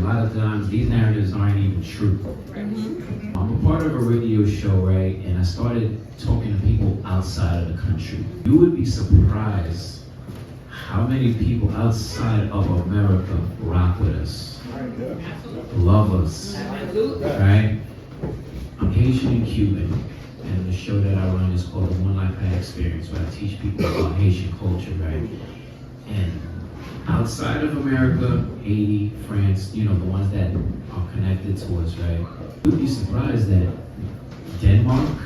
lot of times these narratives aren't even true. I'm a part of a radio show, right? And I started talking to people outside of the country. You would be surprised how many people outside of America rock with us, love us, right? I'm Haitian and Cuban, and the show that I run is called The One Life I Experience, where I teach people about Haitian culture, right? And outside of America, Haiti, France, the ones that are connected to us, right? You'd be surprised that Denmark,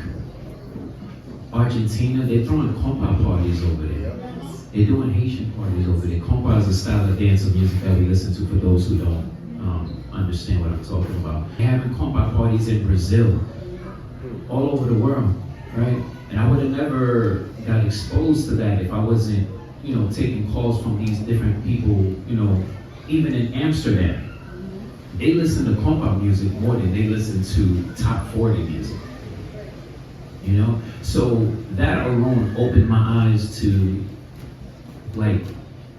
Argentina, they're throwing compa parties over there. They're doing Haitian parties over there. Compa is a style of dance or music that we listen to for those who don't understand what I'm talking about. They're having compa parties in Brazil, all over the world, right? And I would have never got exposed to that if I wasn't, taking calls from these different people, even in Amsterdam. They listen to compa music more than they listen to top 40 music. So that alone opened my eyes to, like,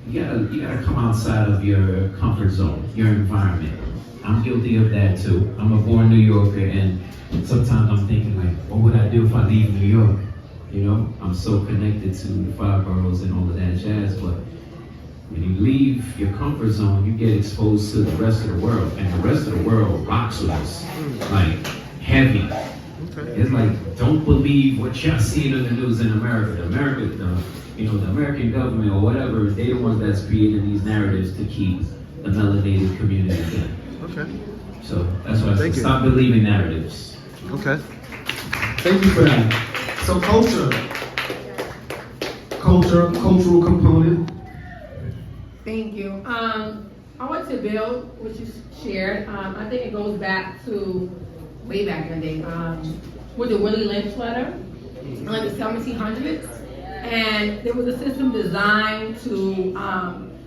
you gotta come outside of your comfort zone, your environment. I'm guilty of that too. I'm a born New Yorker, and sometimes I'm thinking, like, what would I do if I leave New York? I'm so connected to the five boroughs and all of that jazz, but when you leave your comfort zone, you get exposed to the rest of the world, and the rest of the world rocks with us, like, heavy. It's like, don't believe what y'all seeing in the news in America. The American government or whatever, they're the ones that's creating these narratives to keep the melanated community in. Okay. So that's why I said, stop believing narratives. Okay. Thank you for that. So cultural component. Thank you. I want to build what you shared. I think it goes back to way back in the day with the Willie Lynch letter in like the 1700s. And there was a system designed to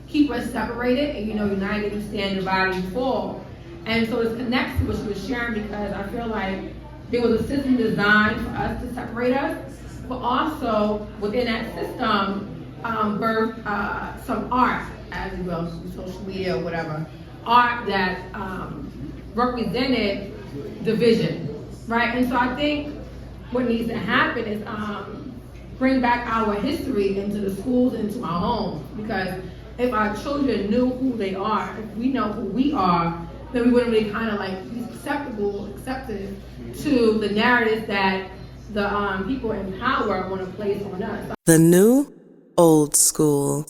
keep us separated and, united you stand, divided you fall. And so this connects to what you were sharing, because I feel like there was a system designed for us to separate us, but also within that system birthed some art, as you will, social media or whatever, art that represented division, right? And so I think what needs to happen is bring back our history into the schools, into our homes, because if our children knew who they are, if we know who we are, then we wouldn't really kind of like be accepted to the narratives that the people in power want to place on us. The new old school.